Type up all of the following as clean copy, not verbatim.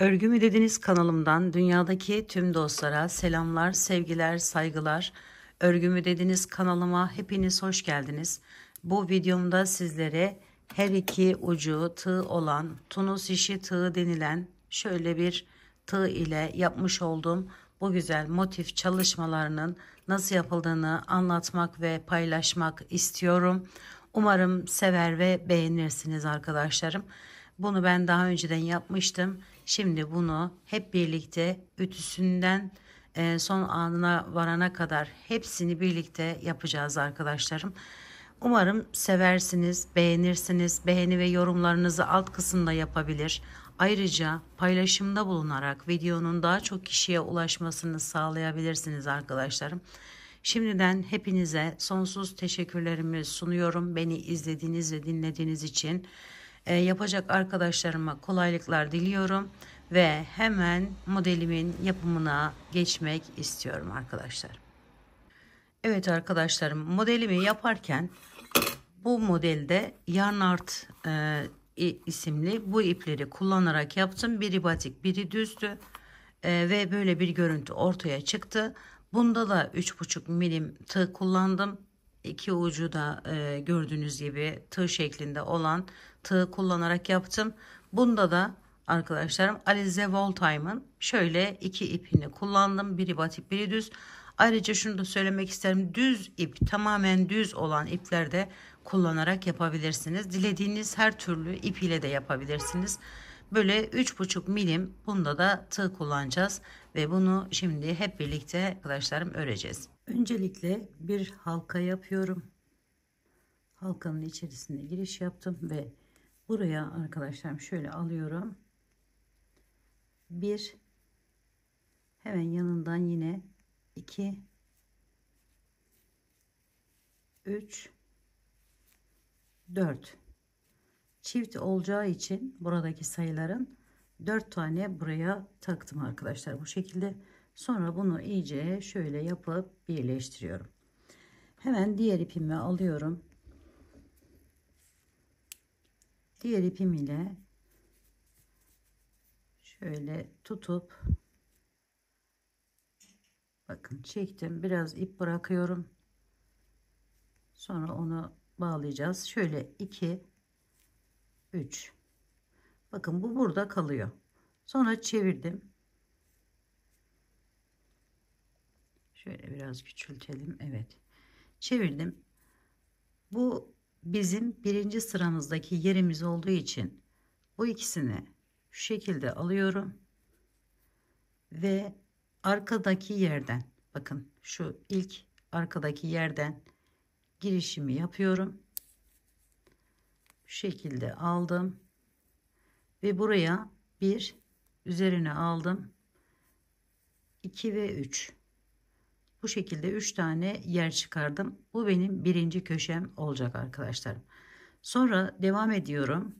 Örgü mü dediniz kanalımdan dünyadaki tüm dostlara selamlar, sevgiler, saygılar. Örgü mü dediniz kanalıma hepiniz hoş geldiniz. Bu videomda sizlere her iki ucu tığ olan tunus işi tığ denilen şöyle bir tığ ile yapmış olduğum bu güzel motif çalışmalarının nasıl yapıldığını anlatmak ve paylaşmak istiyorum. Umarım sever ve beğenirsiniz arkadaşlarım. Bunu ben daha önceden yapmıştım. Şimdi bunu hep birlikte ütüsünden son anına varana kadar hepsini birlikte yapacağız arkadaşlarım. Umarım seversiniz, beğenirsiniz. Beğeni ve yorumlarınızı alt kısımda yapabilir. Ayrıca paylaşımda bulunarak videonun daha çok kişiye ulaşmasını sağlayabilirsiniz arkadaşlarım. Şimdiden hepinize sonsuz teşekkürlerimi sunuyorum. Beni izlediğiniz ve dinlediğiniz için. Yapacak arkadaşlarıma kolaylıklar diliyorum ve hemen modelimin yapımına geçmek istiyorum arkadaşlar. Evet arkadaşlarım, modelimi yaparken bu modelde yarn art isimli bu ipleri kullanarak yaptım. Biri batik, biri düzdü ve böyle bir görüntü ortaya çıktı. Bunda da 3,5 milim tığ kullandım. İki ucu da gördüğünüz gibi tığ şeklinde olan tığ kullanarak yaptım. Bunda da arkadaşlarım Alize Voltime'ın şöyle iki ipini kullandım. Biri batik, biri düz. Ayrıca şunu da söylemek isterim. Düz ip, tamamen düz olan iplerde kullanarak yapabilirsiniz. Dilediğiniz her türlü ip ile de yapabilirsiniz. Böyle 3,5 milim bunda da tığ kullanacağız ve bunu şimdi hep birlikte arkadaşlarım öreceğiz. Öncelikle bir halka yapıyorum. Halkanın içerisine giriş yaptım ve buraya arkadaşlarım şöyle alıyorum. Bir, hemen yanından yine 2, 3, 4 çift olacağı için buradaki sayıların 4 tane buraya taktım arkadaşlar bu şekilde. Sonra bunu iyice şöyle yapıp birleştiriyorum. Hemen diğer ipimi alıyorum. Diğer ipim ile şöyle tutup bakın çektim. Biraz ip bırakıyorum. Sonra onu bağlayacağız. Şöyle 2, 3. Bakın bu burada kalıyor. Sonra çevirdim. Şöyle biraz küçültelim. Evet. Çevirdim. Bu bizim birinci sıramızdaki yerimiz olduğu için bu ikisini şu şekilde alıyorum ve arkadaki yerden, bakın şu ilk arkadaki yerden girişimi yapıyorum. Şu şekilde aldım ve buraya bir üzerine aldım. 2 ve 3. Bu şekilde 3 tane yer çıkardım. Bu benim birinci köşem olacak arkadaşlar. Sonra devam ediyorum.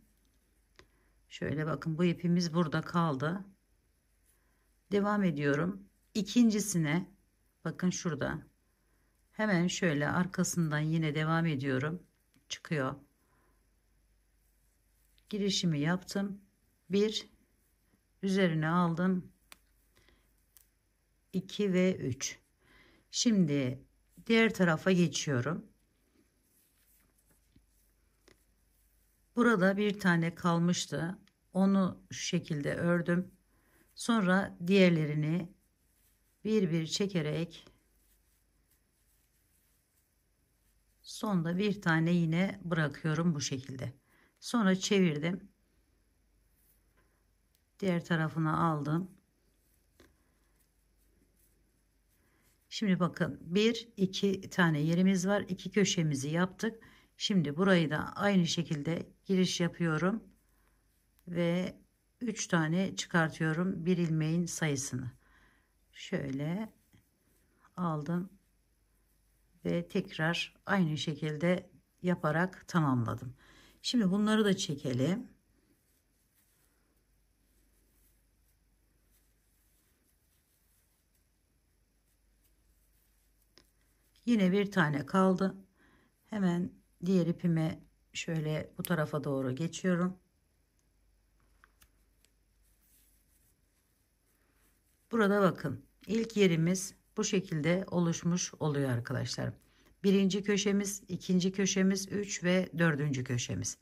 Şöyle bakın bu ipimiz burada kaldı. Devam ediyorum. İkincisine bakın şurada. Hemen şöyle arkasından yine devam ediyorum. Çıkıyor. Girişimi yaptım. Bir üzerine aldım. 2 ve 3. Şimdi diğer tarafa geçiyorum. Burada bir tane kalmıştı. Onu şu şekilde ördüm. Sonra diğerlerini bir bir çekerek sonda bir tane yine bırakıyorum bu şekilde. Sonra çevirdim. Diğer tarafına aldım. Şimdi bakın bir iki tane yerimiz var. İki köşemizi yaptık. Şimdi burayı da aynı şekilde giriş yapıyorum ve 3 tane çıkartıyorum bir ilmeğin sayısını. Şöyle aldım ve tekrar aynı şekilde yaparak tamamladım. Şimdi bunları da çekelim. Yine bir tane kaldı. Hemen diğer ipime şöyle bu tarafa doğru geçiyorum. Burada bakın ilk yerimiz bu şekilde oluşmuş oluyor arkadaşlar. Birinci köşemiz, ikinci köşemiz, 3 ve dördüncü köşemiz.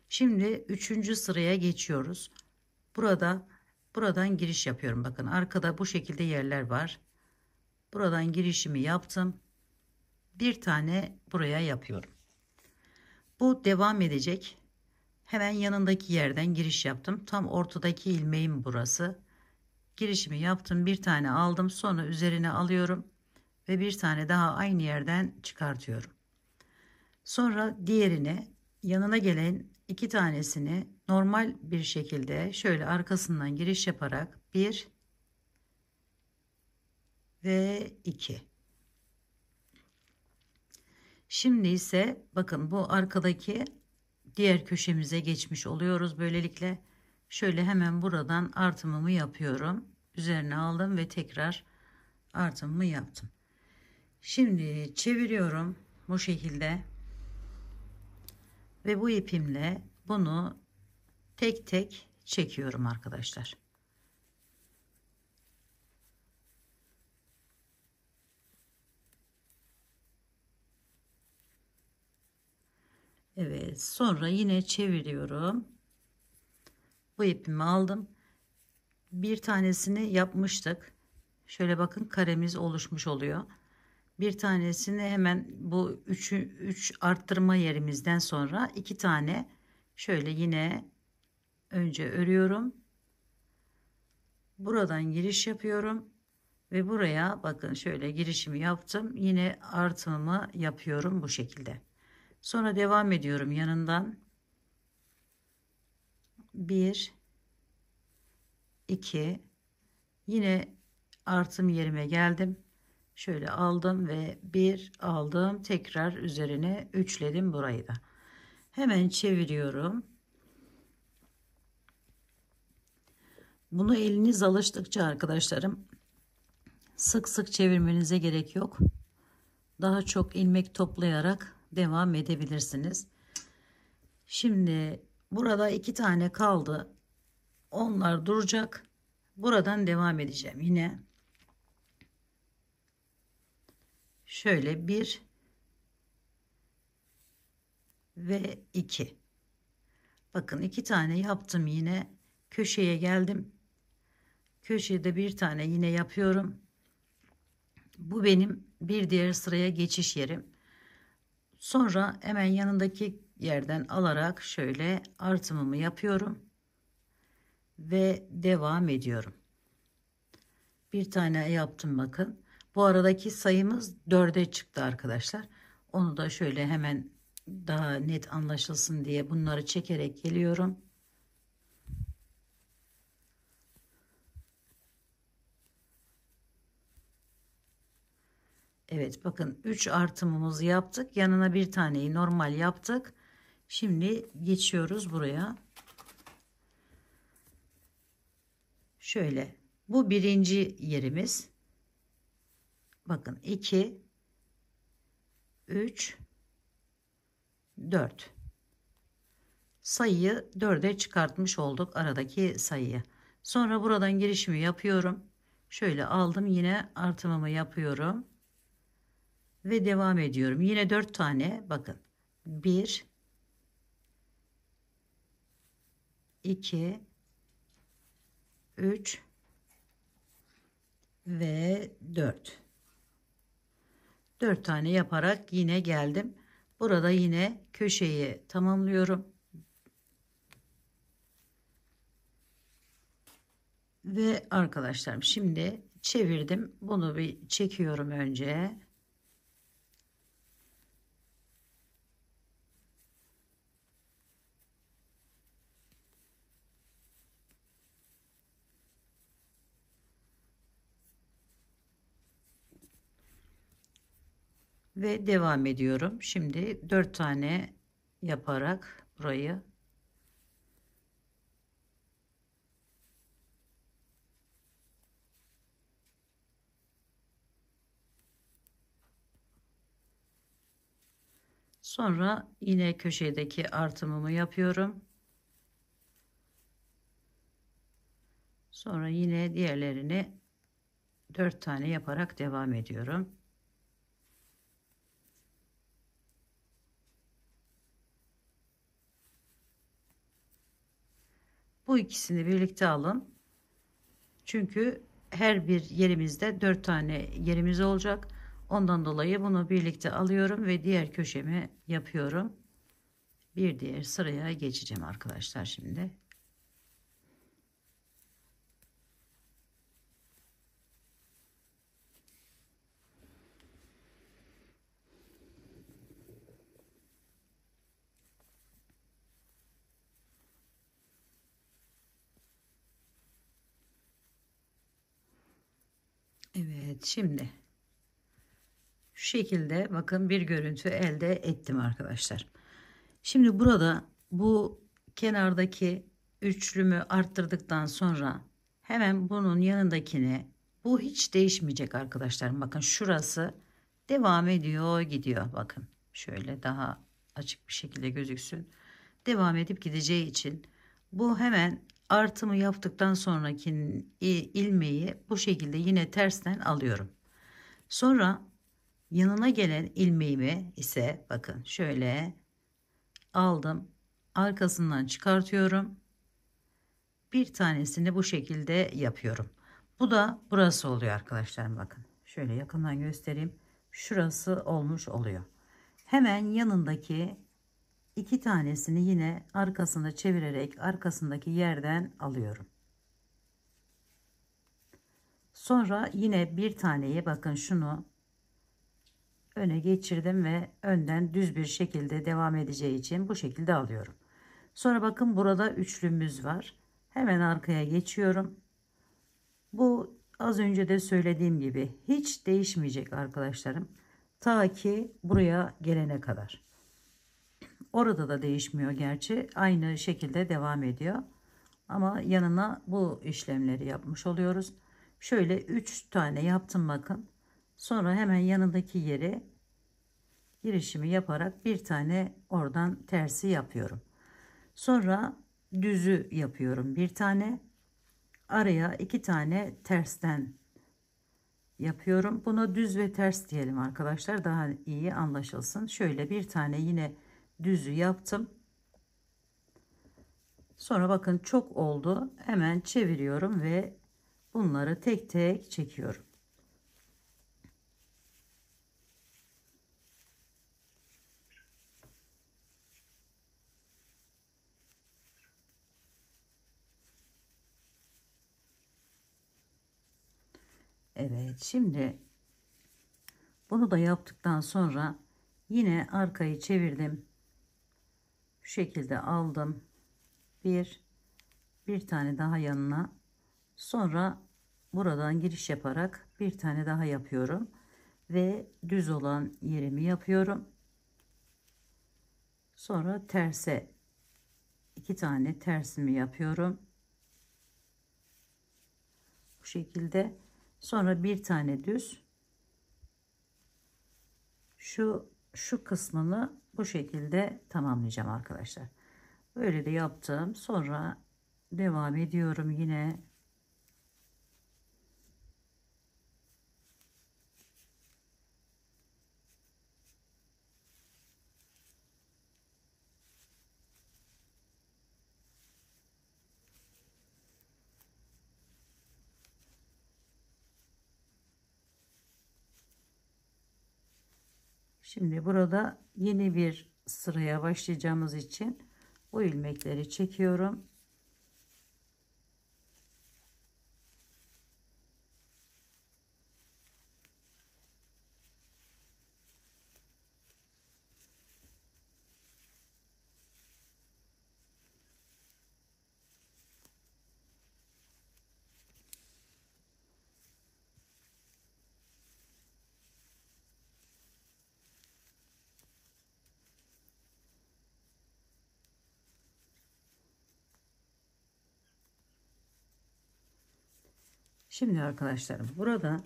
Şimdi üçüncü sıraya geçiyoruz. Buradan giriş yapıyorum. Bakın arkada bu şekilde yerler var. Buradan girişimi yaptım. Bir tane buraya yapıyorum. Bu devam edecek. Hemen yanındaki yerden giriş yaptım. Tam ortadaki ilmeğim burası. Girişimi yaptım. Bir tane aldım. Sonra üzerine alıyorum. Ve bir tane daha aynı yerden çıkartıyorum. Sonra diğerine, yanına gelen iki tanesini normal bir şekilde şöyle arkasından giriş yaparak 1 ve 2. Şimdi ise bakın bu arkadaki diğer köşemize geçmiş oluyoruz. Böylelikle şöyle hemen buradan artımımı yapıyorum. Üzerine aldım ve tekrar artımımı yaptım. Şimdi çeviriyorum bu şekilde ve bu ipimle bunu tek tek çekiyorum arkadaşlar. Evet, sonra yine çeviriyorum. Bu ipimi aldım. Bir tanesini yapmıştık. Şöyle bakın karemiz oluşmuş oluyor. Bir tanesini hemen bu 3 arttırma yerimizden sonra iki tane şöyle yine önce örüyorum. Buradan giriş yapıyorum ve buraya bakın şöyle girişimi yaptım. Yine artımımı yapıyorum bu şekilde. Sonra devam ediyorum yanından. 1 2 yine artım yerime geldim. Şöyle aldım ve bir aldım, tekrar üzerine üçledim burayı da. Hemen çeviriyorum. Bunu eliniz alıştıkça arkadaşlarım sık sık çevirmenize gerek yok. Daha çok ilmek toplayarak devam edebilirsiniz. Şimdi burada iki tane kaldı. Onlar duracak. Buradan devam edeceğim. Yine şöyle 1 ve 2. Bakın iki tane yaptım, yine köşeye geldim. Köşede bir tane yine yapıyorum. Bu benim bir diğer sıraya geçiş yerim. Sonra hemen yanındaki yerden alarak şöyle artımımı yapıyorum ve devam ediyorum. Bir tane yaptım bakın. Bu aradaki sayımız 4'e çıktı arkadaşlar. Onu da şöyle hemen daha net anlaşılsın diye bunları çekerek geliyorum. Evet bakın 3 artımımızı yaptık. Yanına bir taneyi normal yaptık. Şimdi geçiyoruz buraya. Şöyle bu birinci yerimiz. Bakın 2 3 4 sayıyı 4'e çıkartmış olduk, aradaki sayıyı. Sonra buradan girişimi yapıyorum. Şöyle aldım, yine artımımı yapıyorum ve devam ediyorum. Yine 4 tane bakın. 1 2 3 ve 4 tane yaparak yine geldim. Burada yine köşeyi tamamlıyorum. Ve arkadaşlarım şimdi çevirdim. Bunu bir çekiyorum önce. Ve devam ediyorum. Şimdi 4 tane yaparak burayı sonra yine köşedeki artımımı yapıyorum. Sonra yine diğerlerini 4 tane yaparak devam ediyorum. Bu ikisini birlikte alın. Çünkü her bir yerimizde 4 tane yerimiz olacak. Ondan dolayı bunu birlikte alıyorum ve diğer köşemi yapıyorum. Bir diğer sıraya geçeceğim arkadaşlar şimdi. Evet, şimdi şu şekilde bakın bir görüntü elde ettim arkadaşlar. Şimdi burada bu kenardaki üçlümü arttırdıktan sonra hemen bunun yanındakini, bu hiç değişmeyecek arkadaşlar. Bakın şurası devam ediyor gidiyor. Bakın şöyle daha açık bir şekilde gözüksün. Devam edip gideceği için bu hemen artımı yaptıktan sonraki ilmeği bu şekilde yine tersten alıyorum. Sonra yanına gelen ilmeğimi ise bakın şöyle aldım, arkasından çıkartıyorum, bir tanesini bu şekilde yapıyorum. Bu da burası oluyor arkadaşlar. Bakın şöyle yakından göstereyim, şurası olmuş oluyor. Hemen yanındaki iki tanesini yine arkasında çevirerek arkasındaki yerden alıyorum. Sonra yine bir taneyi bakın şunu öne geçirdim ve önden düz bir şekilde devam edeceği için bu şekilde alıyorum. Sonra bakın burada üçlümüz var. Hemen arkaya geçiyorum. Bu az önce de söylediğim gibi hiç değişmeyecek arkadaşlarım. Ta ki buraya gelene kadar. Orada da değişmiyor gerçi. Aynı şekilde devam ediyor. Ama yanına bu işlemleri yapmış oluyoruz. Şöyle 3 tane yaptım bakın. Sonra hemen yanındaki yere girişimi yaparak bir tane oradan tersi yapıyorum. Sonra düzü yapıyorum bir tane. Araya iki tane tersten yapıyorum. Buna düz ve ters diyelim arkadaşlar. Daha iyi anlaşılsın. Şöyle bir tane yine düzü yaptım. Sonra bakın çok oldu. Hemen çeviriyorum ve bunları tek tek çekiyorum. Evet, şimdi bunu da yaptıktan sonra yine arkayı çevirdim. Şu şekilde aldım. Bir tane daha yanına. Sonra buradan giriş yaparak bir tane daha yapıyorum ve düz olan yerimi yapıyorum. Sonra terse iki tane tersimi yapıyorum. Bu şekilde. Sonra bir tane düz. Şu kısmını bu şekilde tamamlayacağım arkadaşlar. Böyle de yaptım. Sonra devam ediyorum yine. Şimdi burada yeni bir sıraya başlayacağımız için bu ilmekleri çekiyorum. Şimdi arkadaşlarım burada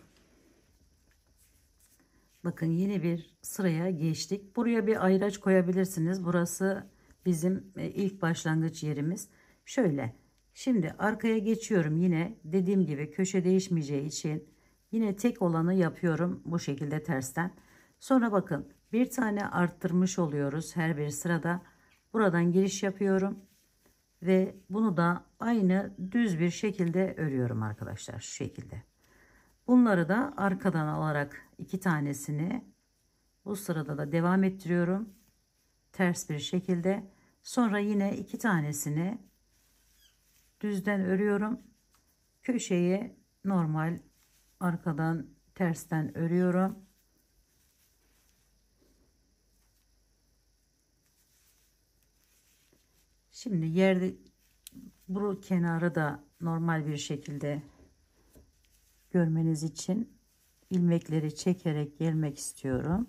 bakın yeni bir sıraya geçtik. Buraya bir ayraç koyabilirsiniz. Burası bizim ilk başlangıç yerimiz. Şöyle. Şimdi arkaya geçiyorum yine. Dediğim gibi köşe değişmeyeceği için Yine tek olanı yapıyorum bu şekilde tersten. Sonra bakın bir tane arttırmış oluyoruz her bir sırada. Buradan giriş yapıyorum ve bunu da aynı düz bir şekilde örüyorum arkadaşlar, şu şekilde. Bunları da arkadan alarak iki tanesini bu sırada da devam ettiriyorum ters bir şekilde. Sonra yine iki tanesini düzden örüyorum. Köşeyi normal arkadan tersten örüyorum. Şimdi yerde bu kenarı da normal bir şekilde görmeniz için ilmekleri çekerek gelmek istiyorum.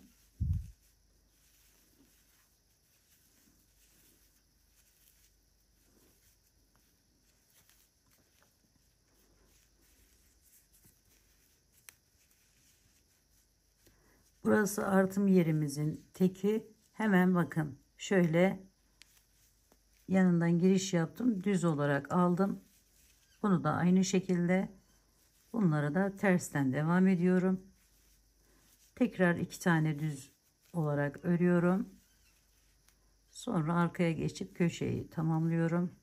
Burası artım yerimizin teki. Hemen bakın şöyle yanından giriş yaptım, düz olarak aldım. Bunu da aynı şekilde bunları da tersten devam ediyorum. Tekrar iki tane düz olarak örüyorum. Sonra arkaya geçip köşeyi tamamlıyorum.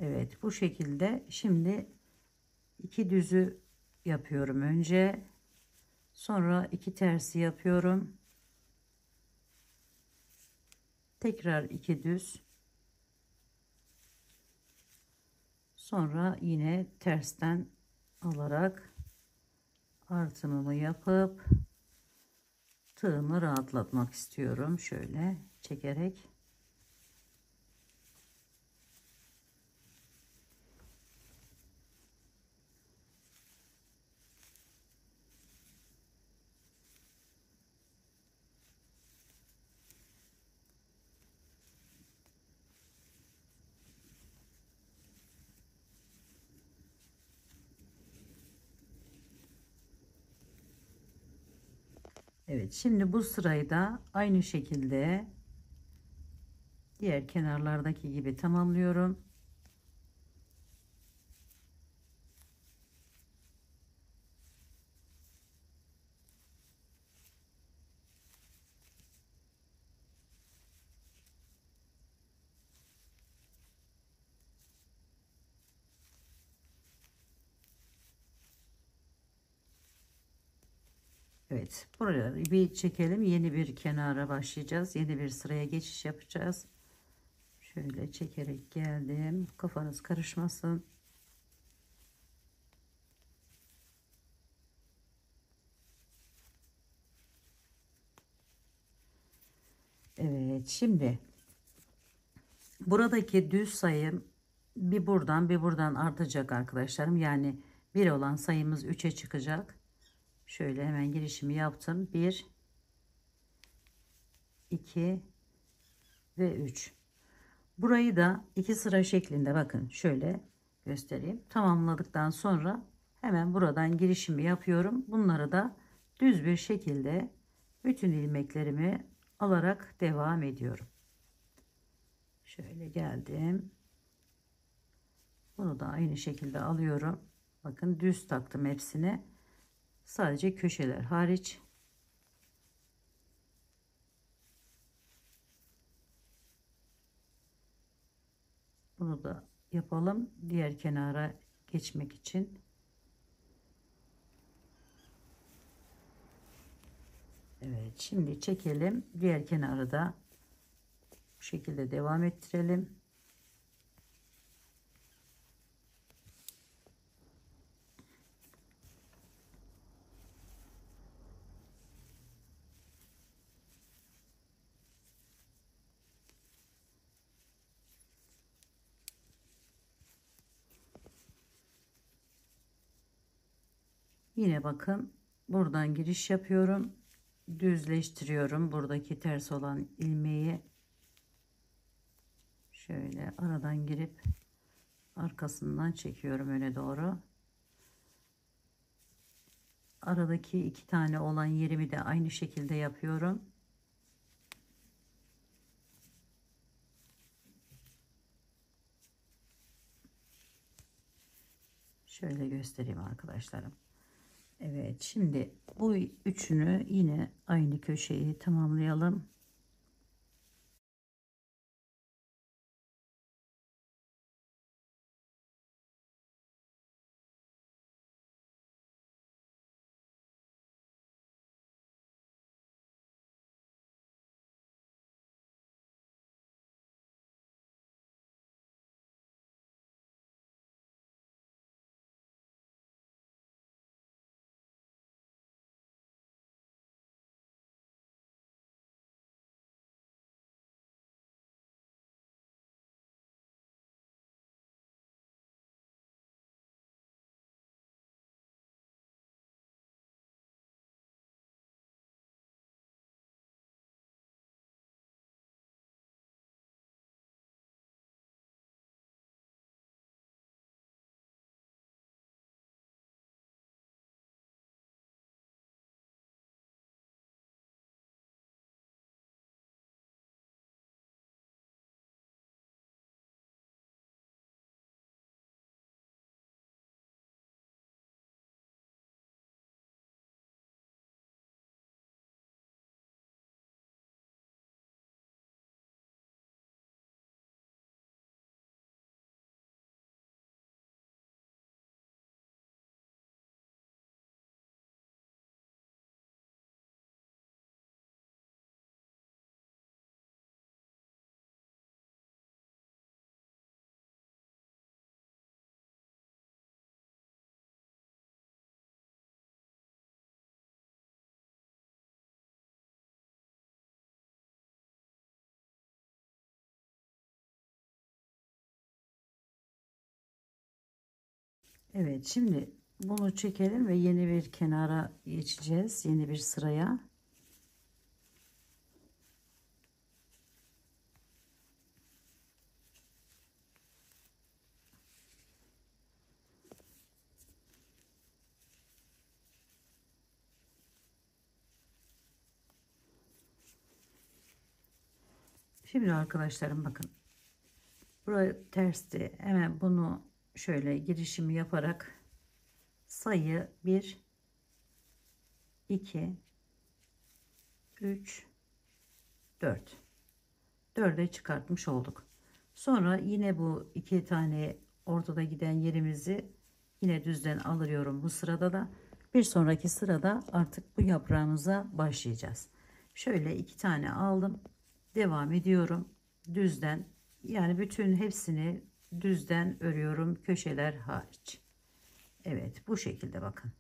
Evet, bu şekilde. Şimdi iki düzü yapıyorum önce. Sonra iki tersi yapıyorum. Tekrar iki düz. Sonra yine tersten alarak artımımı yapıp tığımı rahatlatmak istiyorum. Şöyle çekerek. Evet, şimdi bu sırayı da aynı şekilde diğer kenarlardaki gibi tamamlıyorum. Evet, buraya bir çekelim. Yeni bir kenara başlayacağız. Yeni bir sıraya geçiş yapacağız. Şöyle çekerek geldim. Kafanız karışmasın. Evet, şimdi buradaki düz sayım bir buradan bir buradan artacak arkadaşlarım. Yani bir olan sayımız 3'e çıkacak. Şöyle hemen girişimi yaptım. 1, 2 ve 3. Burayı da iki sıra şeklinde bakın şöyle göstereyim. Tamamladıktan sonra hemen buradan girişimi yapıyorum. Bunları da düz bir şekilde bütün ilmeklerimi alarak devam ediyorum. Şöyle geldim. Bunu da aynı şekilde alıyorum. Bakın düz taktım hepsini. Sadece köşeler hariç. Bunu da yapalım. Diğer kenara geçmek için. Evet, şimdi çekelim. Diğer kenarı da bu şekilde devam ettirelim. Yine bakın buradan giriş yapıyorum. Düzleştiriyorum buradaki ters olan ilmeği. Şöyle aradan girip arkasından çekiyorum öne doğru. Aradaki iki tane olan yerimi de aynı şekilde yapıyorum. Şöyle göstereyim arkadaşlarım. Evet, şimdi bu üçünü yine aynı köşeyi tamamlayalım. Evet, şimdi bunu çekelim ve yeni bir kenara geçeceğiz. Yeni bir sıraya. Şimdi arkadaşlarım bakın. Buraya tersti. Hemen bunu şöyle girişimi yaparak sayı 1, 2, 3, 4. 4'e çıkartmış olduk. Sonra yine bu iki tane ortada giden yerimizi yine düzden alıyorum bu sırada da. Bir sonraki sırada artık bu yaprağımıza başlayacağız. Şöyle iki tane aldım. Devam ediyorum. Düzden, yani bütün hepsini düzden örüyorum, köşeler hariç. Evet, bu şekilde bakın.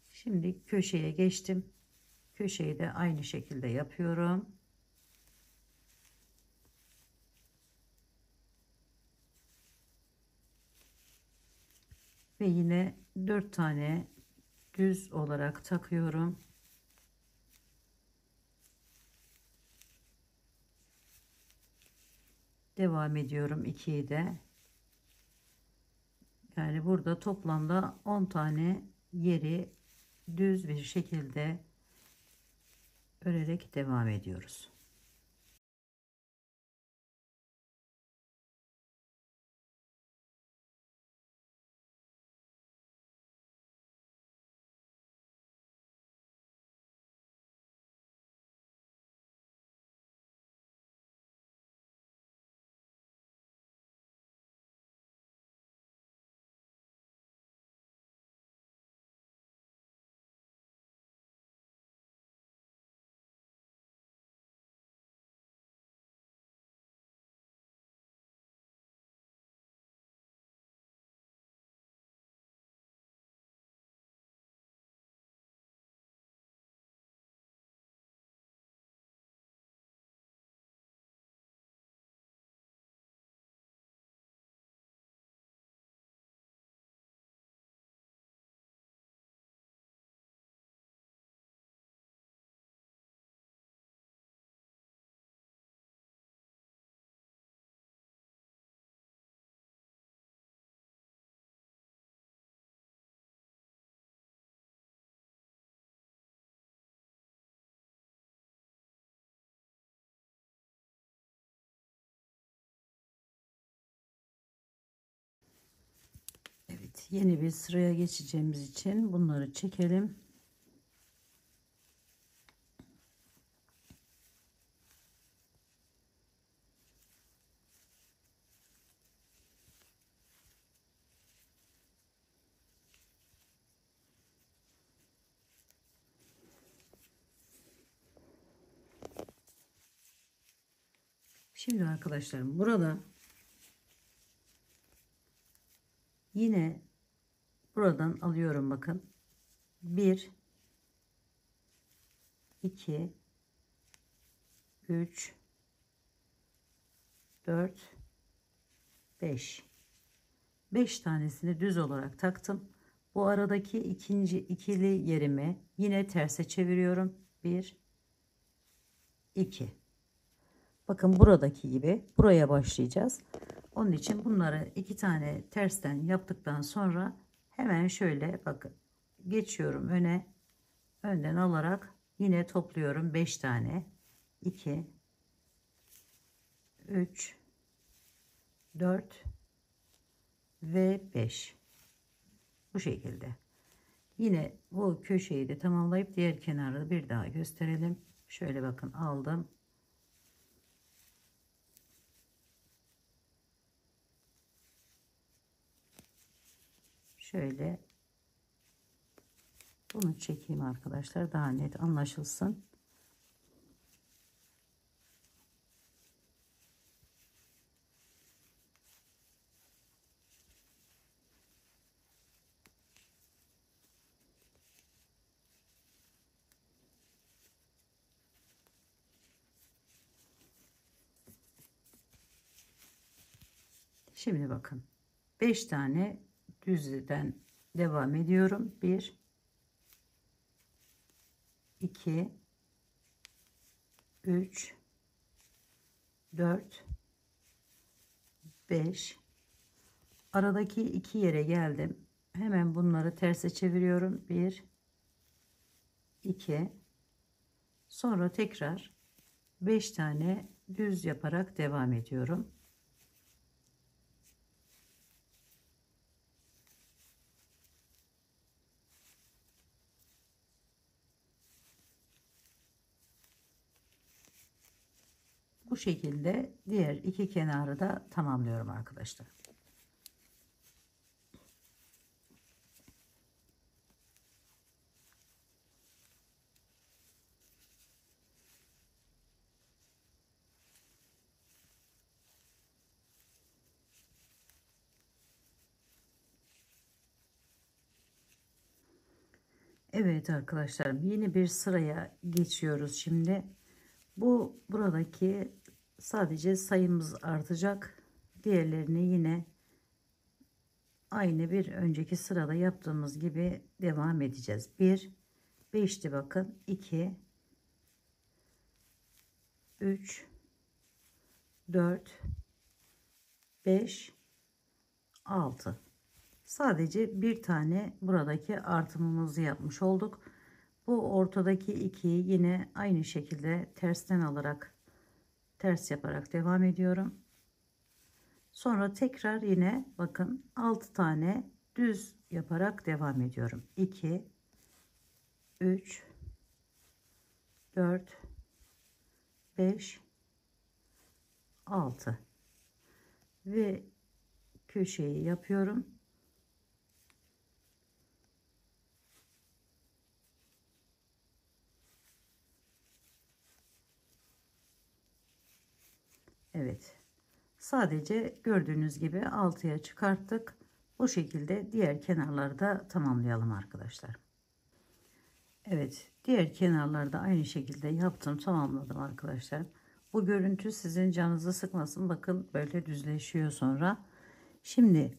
Şimdi köşeye geçtim. Köşeyi de aynı şekilde yapıyorum. Ve yine 4 tane düz olarak takıyorum. Devam ediyorum 2'yi de. Yani burada toplamda 10 tane yeri düz bir şekilde örerek devam ediyoruz. Yeni bir sıraya geçeceğimiz için bunları çekelim. Şimdi arkadaşlarım burada yine buradan alıyorum, bakın. 1 2 3 4 5 tanesini düz olarak taktım. Bu aradaki ikinci ikili yerimi yine terse çeviriyorum. 1 2. Bakın buradaki gibi buraya başlayacağız. Onun için bunları 2 tane tersten yaptıktan sonra hemen şöyle bakın geçiyorum öne, önden alarak yine topluyorum 5 tane. 2 3 4 ve 5. Bu şekilde. Yine bu köşeyi de tamamlayıp diğer kenarı bir daha gösterelim. Şöyle bakın aldım. Şöyle bunu çekeyim arkadaşlar, daha net anlaşılsın. Şimdi bakın 5 tane düzden devam ediyorum. 1 2 3 4 5. Aradaki iki yere geldim. Hemen bunları terse çeviriyorum. 1 2. Sonra tekrar 5 tane düz yaparak devam ediyorum. Bu şekilde diğer iki kenarı da tamamlıyorum arkadaşlar. Evet arkadaşlar, yeni bir sıraya geçiyoruz şimdi. Buradaki sadece sayımız artacak. Diğerlerini yine aynı bir önceki sırada yaptığımız gibi devam edeceğiz. 1 5'ti bakın. 2 3 4 5 6. Sadece bir tane buradaki artımımızı yapmış olduk. Bu ortadaki ikiyi yine aynı şekilde tersten alarak ters yaparak devam ediyorum. Sonra tekrar yine bakın 6 tane düz yaparak devam ediyorum. 2 3 4 5 6 ve köşeyi yapıyorum. Evet. Sadece gördüğünüz gibi 6'ya çıkarttık. Bu şekilde diğer kenarları da tamamlayalım arkadaşlar. Evet, diğer kenarlarda aynı şekilde yaptım, tamamladım arkadaşlar. Bu görüntü sizin canınızı sıkmasın. Bakın böyle düzleşiyor sonra. Şimdi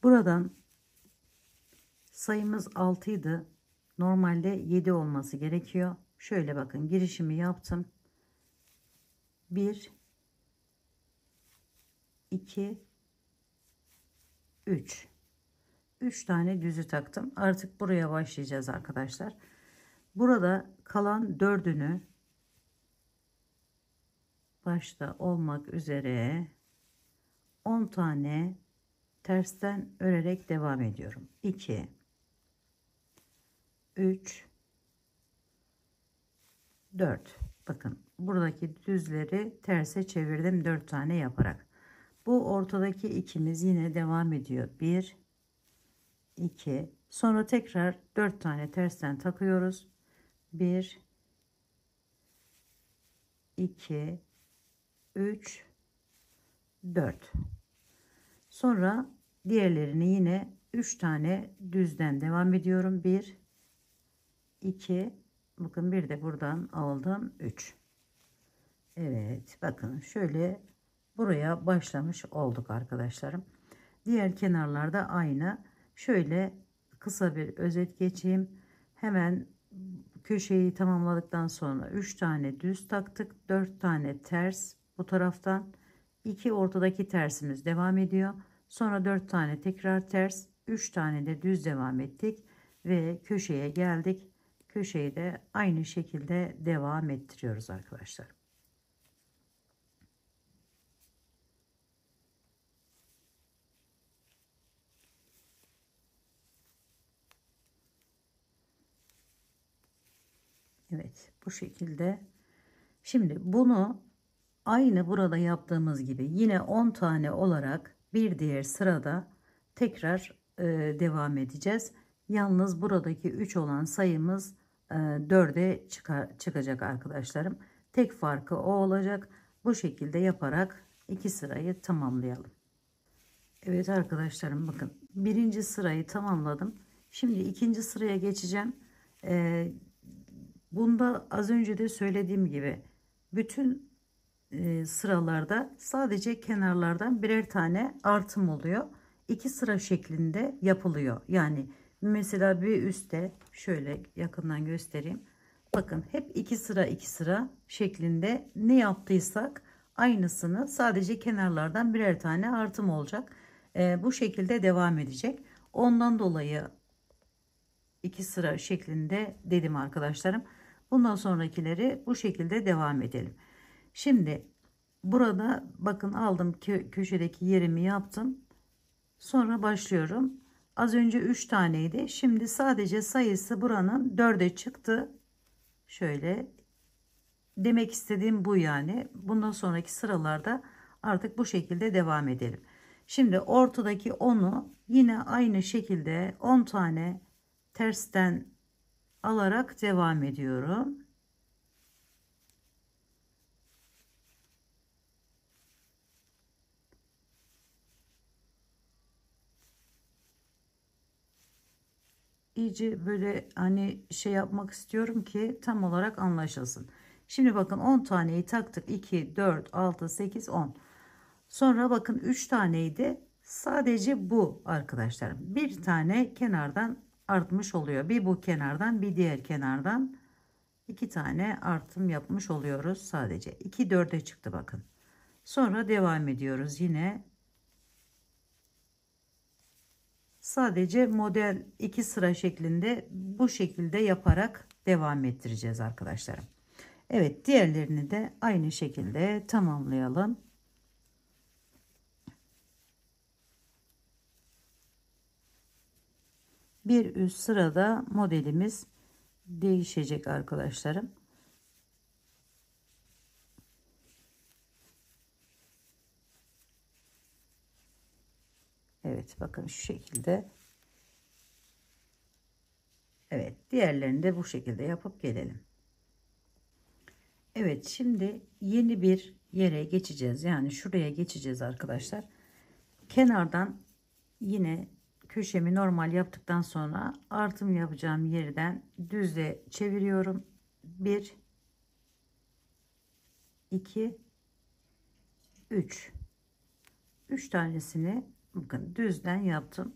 buradan sayımız 6 idi. Normalde 7 olması gerekiyor. Şöyle bakın girişimi yaptım. 1 2 3 tane düzü taktım. Artık buraya başlayacağız arkadaşlar. Burada kalan 4'ünü başta olmak üzere 10 tane tersten örerek devam ediyorum. 2 3 4. Bakın buradaki düzleri terse çevirdim 4 tane yaparak. Bu ortadaki ikimiz yine devam ediyor. 1 2, sonra tekrar 4 tane tersten takıyoruz. 1 2 3 4. Sonra diğerlerini yine 3 tane düzden devam ediyorum. 1 2, bakın bir de buradan aldım 3. Evet, bakın şöyle buraya başlamış olduk arkadaşlarım. Diğer kenarlarda aynı. Şöyle kısa bir özet geçeyim. Hemen köşeyi tamamladıktan sonra 3 tane düz taktık. 4 tane ters bu taraftan. 2 ortadaki tersimiz devam ediyor. Sonra 4 tane tekrar ters. 3 tane de düz devam ettik. Ve köşeye geldik. Köşeyi de aynı şekilde devam ettiriyoruz arkadaşlar. Evet, bu şekilde. Şimdi bunu aynı burada yaptığımız gibi yine 10 tane olarak bir diğer sırada tekrar devam edeceğiz. Yalnız buradaki 3 olan sayımız 4'e çıkacak arkadaşlarım. Tek farkı o olacak. Bu şekilde yaparak 2 sırayı tamamlayalım. Evet arkadaşlarım, bakın birinci sırayı tamamladım. Şimdi ikinci sıraya geçeceğim. Bunda az önce de söylediğim gibi bütün sıralarda sadece kenarlardan birer tane artım oluyor. 2 sıra şeklinde yapılıyor. Yani mesela bir üstte şöyle yakından göstereyim. Bakın hep 2 sıra 2 sıra şeklinde ne yaptıysak aynısını sadece kenarlardan birer tane artım olacak. Bu şekilde devam edecek. Ondan dolayı 2 sıra şeklinde dedim arkadaşlarım. Bundan sonrakileri bu şekilde devam edelim. Şimdi burada bakın aldım köşedeki yerimi yaptım. Sonra başlıyorum. Az önce 3 taneydi. Şimdi sadece sayısı buranın 4'e çıktı. Şöyle demek istediğim bu yani. Bundan sonraki sıralarda artık bu şekilde devam edelim. Şimdi ortadaki 10'u yine aynı şekilde 10 tane tersten alarak devam ediyorum. İyice böyle hani şey yapmak istiyorum ki tam olarak anlaşılsın. Şimdi bakın 10 taneyi taktık. 2 4 6 8 10. Sonra bakın 3 taneydi. Sadece bu arkadaşlarım. Bir tane kenardan artmış oluyor. Bir bu kenardan, bir diğer kenardan 2 tane artım yapmış oluyoruz sadece. 2 4'e çıktı bakın. Sonra devam ediyoruz yine. Sadece model 2 sıra şeklinde bu şekilde yaparak devam ettireceğiz arkadaşlarım. Evet, diğerlerini de aynı şekilde tamamlayalım. Bir üst sırada modelimiz değişecek arkadaşlarım. Evet, bakın şu şekilde. Evet, diğerlerini de bu şekilde yapıp gelelim. Evet, şimdi yeni bir yere geçeceğiz. Yani şuraya geçeceğiz arkadaşlar. Kenardan yine köşemi normal yaptıktan sonra artım yapacağım yerden düzle çeviriyorum. 1 2 3 tanesini bakın düzden yaptım.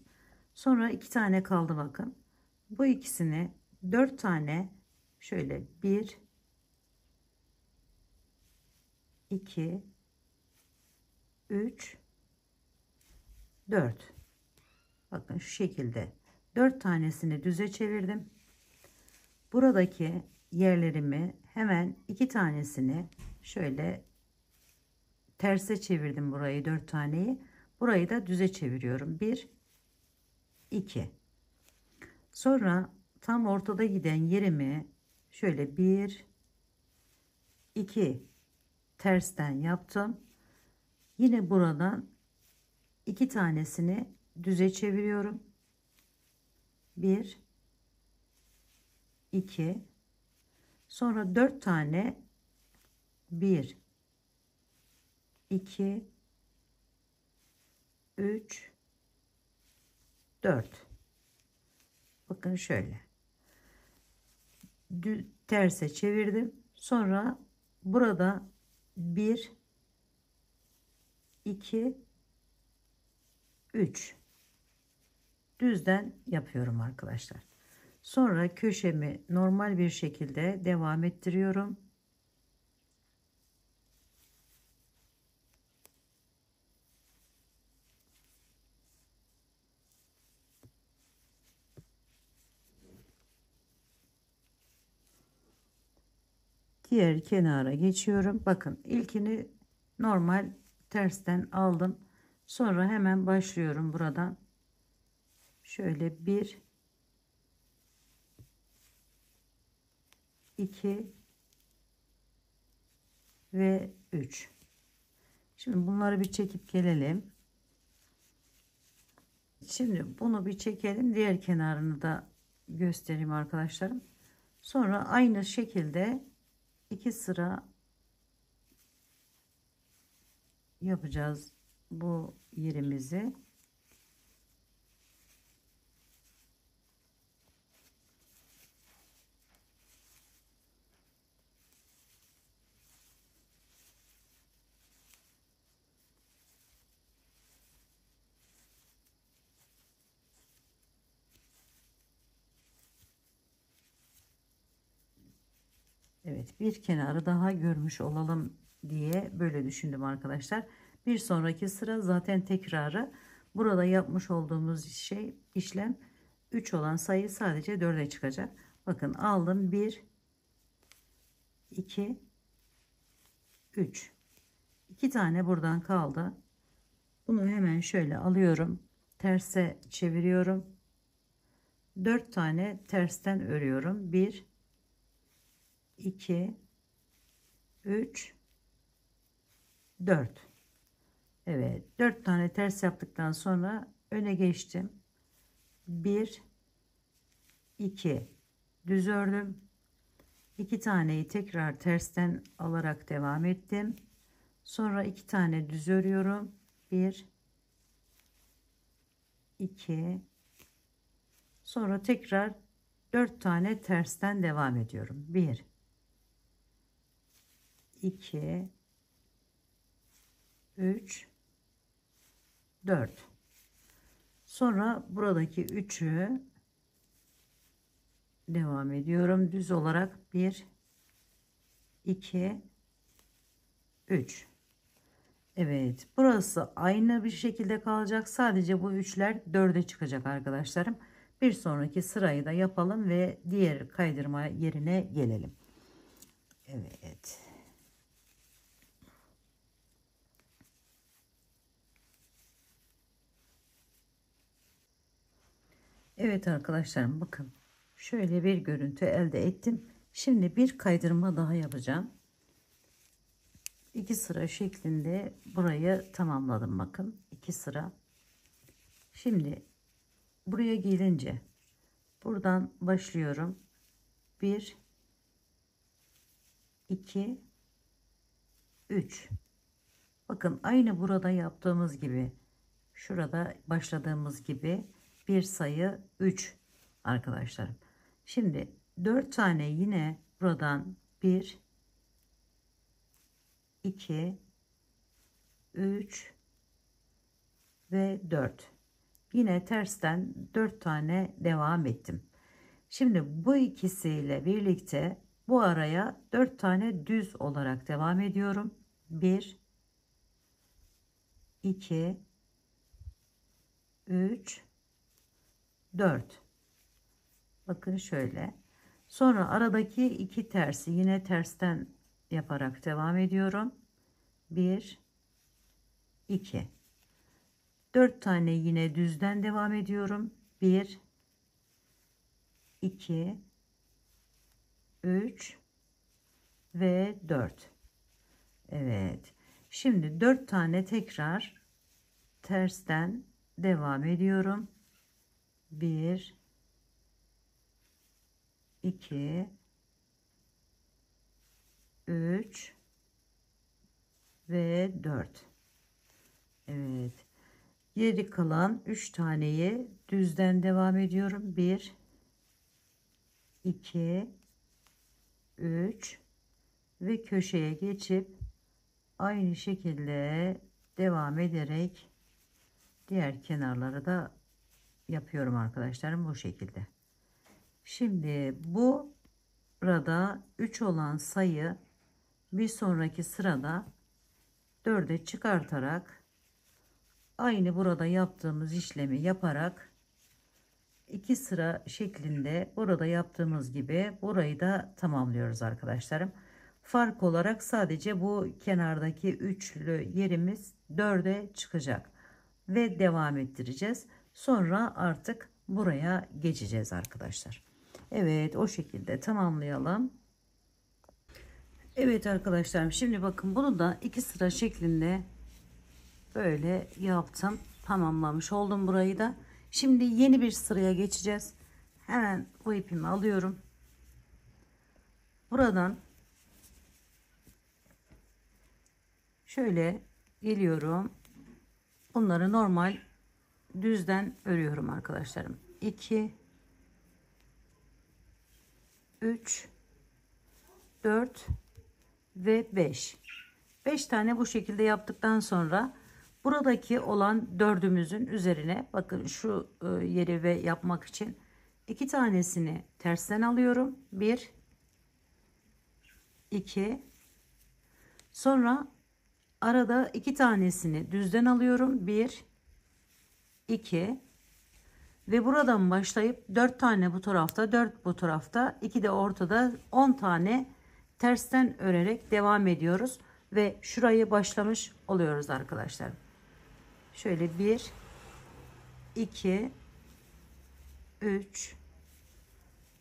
Sonra 2 tane kaldı bakın. Bu ikisini 4 tane şöyle 1 2 3 4, bakın şu şekilde 4 tanesini düze çevirdim. Buradaki yerlerimi hemen 2 tanesini şöyle terse çevirdim, burayı 4 taneyi. Burayı da düze çeviriyorum. 1 2. Sonra tam ortada giden yerimi şöyle 1 2 tersten yaptım. Yine buradan 2 tanesini düze çeviriyorum. 1 2. Sonra 4 tane 1 2 3 4. Bakın şöyle. Terse çevirdim. Sonra burada 1 2 3 düzden yapıyorum arkadaşlar. Sonra köşemi normal bir şekilde devam ettiriyorum. Diğer kenara geçiyorum. Bakın ilkini normal tersten aldım. Sonra hemen başlıyorum buradan. Şöyle 1 2 ve 3. Şimdi bunları bir çekip gelelim. Şimdi bunu bir çekelim. Diğer kenarını da göstereyim arkadaşlarım. Sonra aynı şekilde 2 sıra yapacağız bu yerimizi. Evet, bir kenarı daha görmüş olalım diye böyle düşündüm arkadaşlar. Bir sonraki sıra zaten tekrarı. Burada yapmış olduğumuz işlem 3 olan sayı sadece 4'e çıkacak. Bakın aldım 1 2 3. 2 tane buradan kaldı. Bunu hemen şöyle alıyorum. Terse çeviriyorum. 4 tane tersten örüyorum. 1 2 3 4. Evet, 4 tane ters yaptıktan sonra öne geçtim. 1 2 düz ördüm. 2 taneyi tekrar tersten alarak devam ettim. Sonra 2 tane düz örüyorum. 1 2. Sonra tekrar 4 tane tersten devam ediyorum. 1 2 3 4. Sonra buradaki 3'ü devam ediyorum. Düz olarak 1 2 3. Evet, burası aynı bir şekilde kalacak. Sadece bu üçler 4'e çıkacak arkadaşlarım. Bir sonraki sırayı da yapalım ve diğer kaydırma yerine gelelim. Evet. Evet arkadaşlarım, bakın şöyle bir görüntü elde ettim. Şimdi bir kaydırma daha yapacağım. 2 sıra şeklinde burayı tamamladım. Bakın 2 sıra. Şimdi buraya gelince buradan başlıyorum. 1 2 3. Bakın aynı burada yaptığımız gibi, şurada başladığımız gibi bir sayı 3 arkadaşlarım. Şimdi 4 tane yine buradan 1 2 3 ve 4. Yine tersten 4 tane devam ettim. Şimdi bu ikisiyle birlikte bu araya 4 tane düz olarak devam ediyorum. 1 2 3 4. Bakın şöyle. Sonra aradaki iki tersi yine tersten yaparak devam ediyorum. 1 2. 4 tane yine düzden devam ediyorum. 1 2 3 ve 4. Evet. Şimdi 4 tane tekrar tersten devam ediyorum. 1 2 3 ve 4. Evet. Geri kalan 3 taneyi düzden devam ediyorum. 1 2 3 ve köşeye geçip aynı şekilde devam ederek diğer kenarları da yapıyorum arkadaşlarım, bu şekilde. Şimdi burada 3 olan sayı bir sonraki sırada 4'e çıkartarak aynı burada yaptığımız işlemi yaparak 2 sıra şeklinde burada yaptığımız gibi burayı da tamamlıyoruz arkadaşlarım. Fark olarak sadece bu kenardaki üçlü yerimiz 4'e çıkacak ve devam ettireceğiz. Sonra artık buraya geçeceğiz arkadaşlar. Evet, o şekilde tamamlayalım. Evet arkadaşlarım, şimdi bakın bunu da 2 sıra şeklinde böyle yaptım. Tamamlamış oldum burayı da. Şimdi yeni bir sıraya geçeceğiz. Hemen bu ipimi alıyorum. Buradan şöyle geliyorum. Bunları normal düzden örüyorum arkadaşlarım. 2 3 4 ve 5. 5 tane bu şekilde yaptıktan sonra buradaki olan dördümüzün üzerine bakın şu yeri ve yapmak için 2 tanesini tersten alıyorum. 1 2, sonra arada 2 tanesini düzden alıyorum. 1 2 ve buradan başlayıp 4 tane bu tarafta, 4 bu tarafta, 2 de ortada, 10 tane tersten örerek devam ediyoruz ve şurayı başlamış oluyoruz arkadaşlar. Şöyle 1 2 3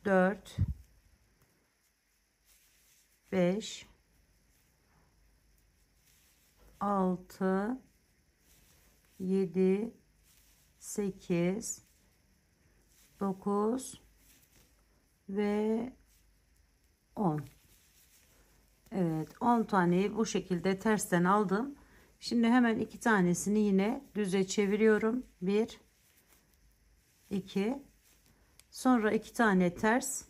4 5 6 7 8 9 ve 10. Evet, 10 taneyi bu şekilde tersten aldım. Şimdi hemen 2 tanesini yine düze çeviriyorum. 1 2, sonra 2 tane ters,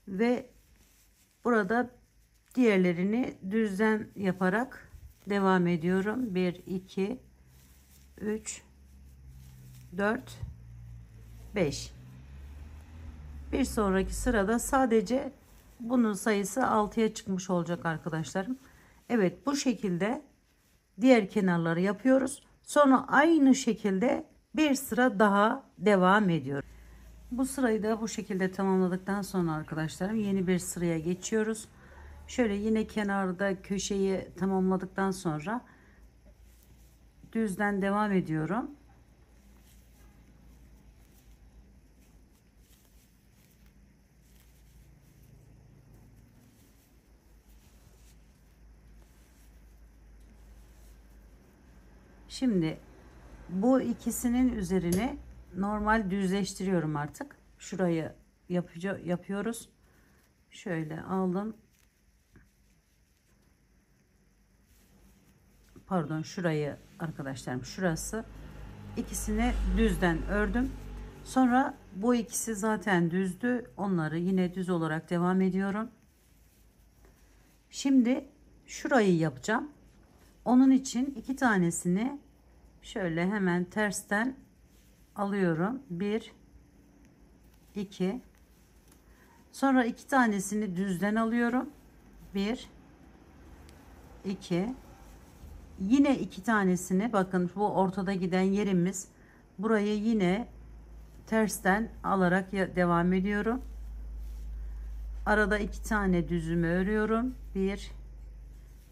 ve burada diğerlerini düzden yaparak devam ediyorum. 1 2 3 4 5. Bir sonraki sırada sadece bunun sayısı 6'ya çıkmış olacak arkadaşlarım. Evet, bu şekilde diğer kenarları yapıyoruz. Sonra aynı şekilde bir sıra daha devam ediyor. Bu sırayı da bu şekilde tamamladıktan sonra arkadaşlarım yeni bir sıraya geçiyoruz. Şöyle yine kenarda köşeyi tamamladıktan sonra düzden devam ediyorum. Şimdi bu ikisinin üzerine normal düzleştiriyorum artık. Şurayı yapıyoruz. Şöyle aldım. Pardon, şurayı arkadaşlarım, şurası. İkisini düzden ördüm. Sonra bu ikisi zaten düzdü. Onları yine düz olarak devam ediyorum. Şimdi şurayı yapacağım. Onun için 2 tanesini şöyle hemen tersten alıyorum. 1 2, sonra 2 tanesini düzden alıyorum. 1 2, yine 2 tanesini, bakın bu ortada giden yerimiz, burayı yine tersten alarak devam ediyorum. Arada 2 tane düzümü örüyorum. 1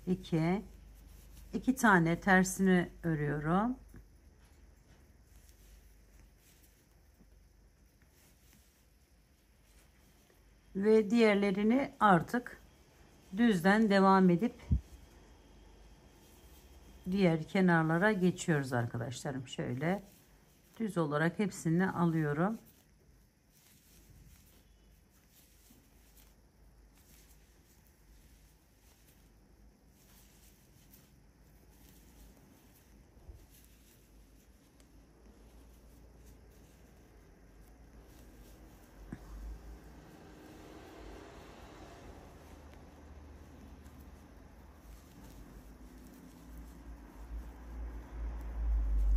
2 tane tersini örüyorum. Ve diğerlerini artık düzden devam edip diğer kenarlara geçiyoruz arkadaşlarım. Şöyle düz olarak hepsini alıyorum.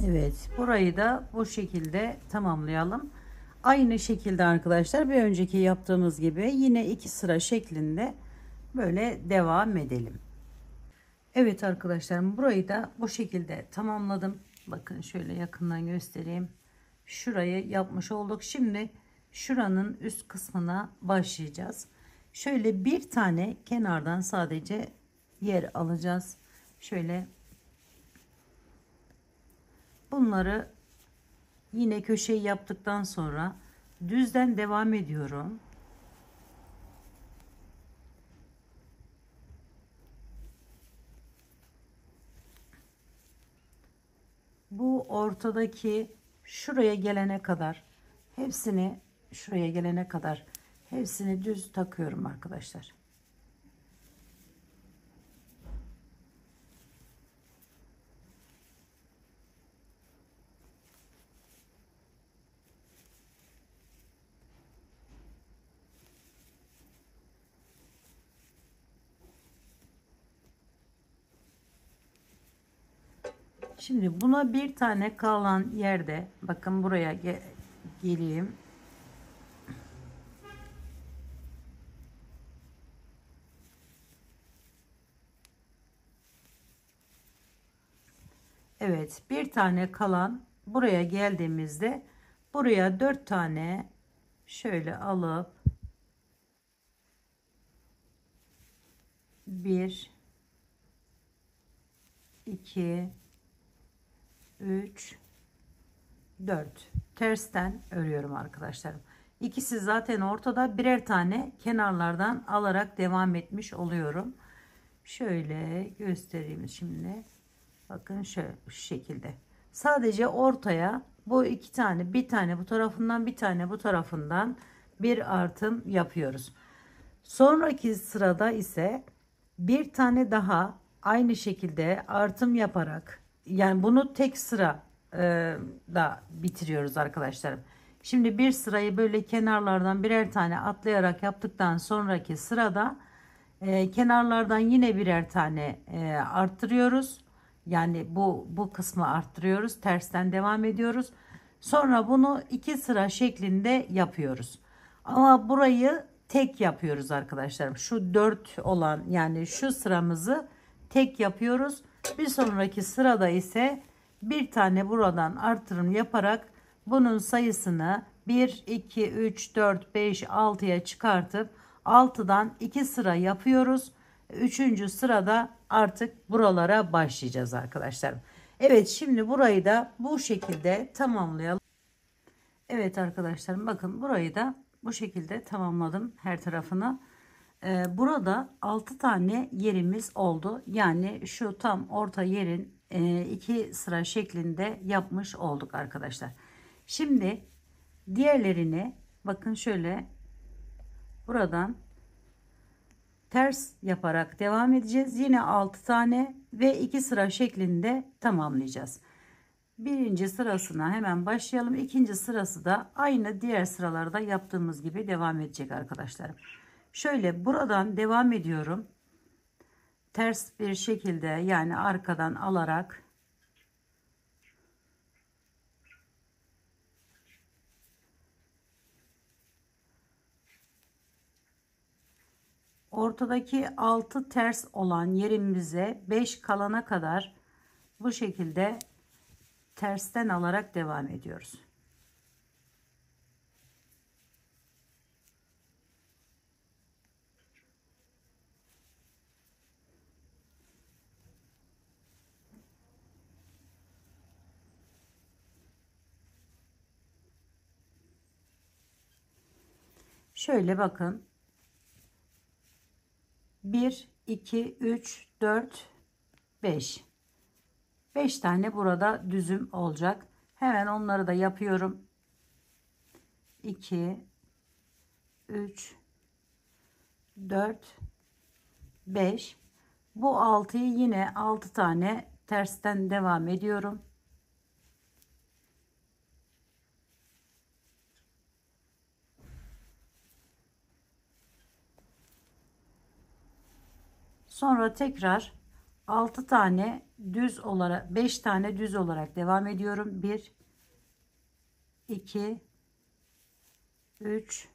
Evet, burayı da bu şekilde tamamlayalım. Aynı şekilde arkadaşlar bir önceki yaptığımız gibi yine 2 sıra şeklinde böyle devam edelim. Evet arkadaşlarım, burayı da bu şekilde tamamladım. Bakın şöyle yakından göstereyim. Şurayı yapmış olduk. Şimdi şuranın üst kısmına başlayacağız. Şöyle bir tane kenardan sadece yer alacağız. Şöyle bunları yine köşeyi yaptıktan sonra düzden devam ediyorum. Bu ortadaki şuraya gelene kadar hepsini düz takıyorum arkadaşlar. Şimdi buna bir tane kalan yerde bakın buraya geleyim. Evet, bir tane kalan buraya geldiğimizde buraya 4 tane şöyle alıp 1 2 3 4 tersten örüyorum arkadaşlarım. İkisi zaten ortada, birer tane kenarlardan alarak devam etmiş oluyorum. Şöyle göstereyim şimdi. Bakın şöyle bu şekilde. Sadece ortaya bu iki tane, bir tane bu tarafından, bir tane bu tarafından bir artım yapıyoruz. Sonraki sırada ise bir tane daha aynı şekilde artım yaparak, yani bunu tek sıra da bitiriyoruz arkadaşlarım. Şimdi bir sırayı böyle kenarlardan birer tane atlayarak yaptıktan sonraki sırada kenarlardan yine birer tane arttırıyoruz. Yani bu kısmı arttırıyoruz. Tersten devam ediyoruz. Sonra bunu 2 sıra şeklinde yapıyoruz. Ama burayı tek yapıyoruz arkadaşlarım. Şu 4 olan, yani şu sıramızı tek yapıyoruz. Bir sonraki sırada ise bir tane buradan artırım yaparak bunun sayısını 1 2 3 4 5 6'ya çıkartıp 6'dan 2 sıra yapıyoruz. 3. sırada artık buralara başlayacağız arkadaşlar. Evet, şimdi burayı da bu şekilde tamamlayalım. Evet arkadaşlarım, bakın burayı da bu şekilde tamamladım her tarafını. Burada 6 tane yerimiz oldu. Yani şu tam orta yerin 2 sıra şeklinde yapmış olduk arkadaşlar. Şimdi diğerlerini bakın şöyle buradan ters yaparak devam edeceğiz. Yine 6 tane ve 2 sıra şeklinde tamamlayacağız. Birinci sırasına hemen başlayalım. İkinci sırası da aynı diğer sıralarda yaptığımız gibi devam edecek arkadaşlarım. Şöyle buradan devam ediyorum. Ters bir şekilde, yani arkadan alarak ortadaki 6 ters olan yerimize 5 kalana kadar bu şekilde tersten alarak devam ediyoruz. Şöyle bakın. 1, 2, 3, 4, 5. 5 tane burada düzüm olacak. Hemen onları da yapıyorum. 2, 3, 4, 5. Bu 6'yı yine 6 tane tersten devam ediyorum. Sonra tekrar 6 tane düz olarak 5 tane düz olarak devam ediyorum. 1, 2, 3,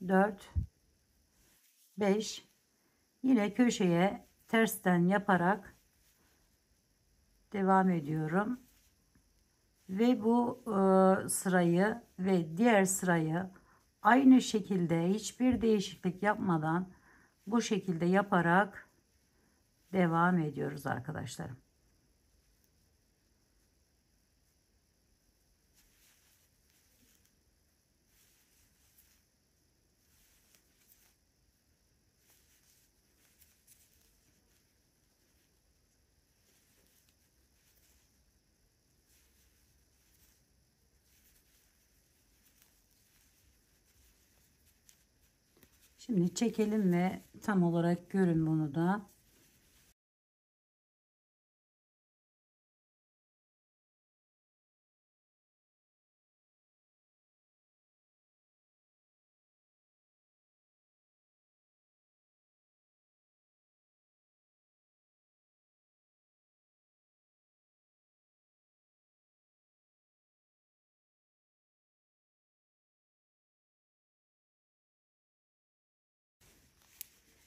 4, 5. Yine köşeye tersten yaparak devam ediyorum. Ve bu sırayı ve diğer sırayı aynı şekilde hiçbir değişiklik yapmadan bu şekilde yaparak devam ediyoruz arkadaşlar. Şimdi çekelim ve tam olarak görün bunu da.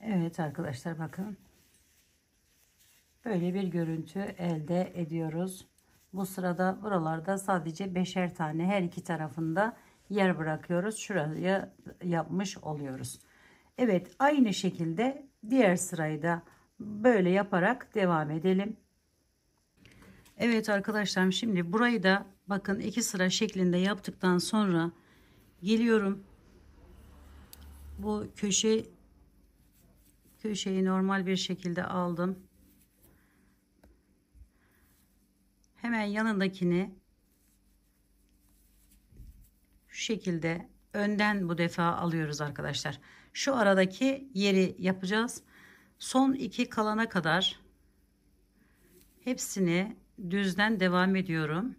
Evet arkadaşlar bakın. Böyle bir görüntü elde ediyoruz. Bu sırada buralarda sadece beşer tane her iki tarafında yer bırakıyoruz. Şuraya yapmış oluyoruz. Evet, aynı şekilde diğer sırayı da böyle yaparak devam edelim. Evet arkadaşlarım, şimdi burayı da bakın iki sıra şeklinde yaptıktan sonra geliyorum. Bu köşeyi normal bir şekilde aldım. Hemen yanındakini şu şekilde önden bu defa alıyoruz arkadaşlar. Şu aradaki yeri yapacağız. Son iki kalana kadar hepsini düzden devam ediyorum.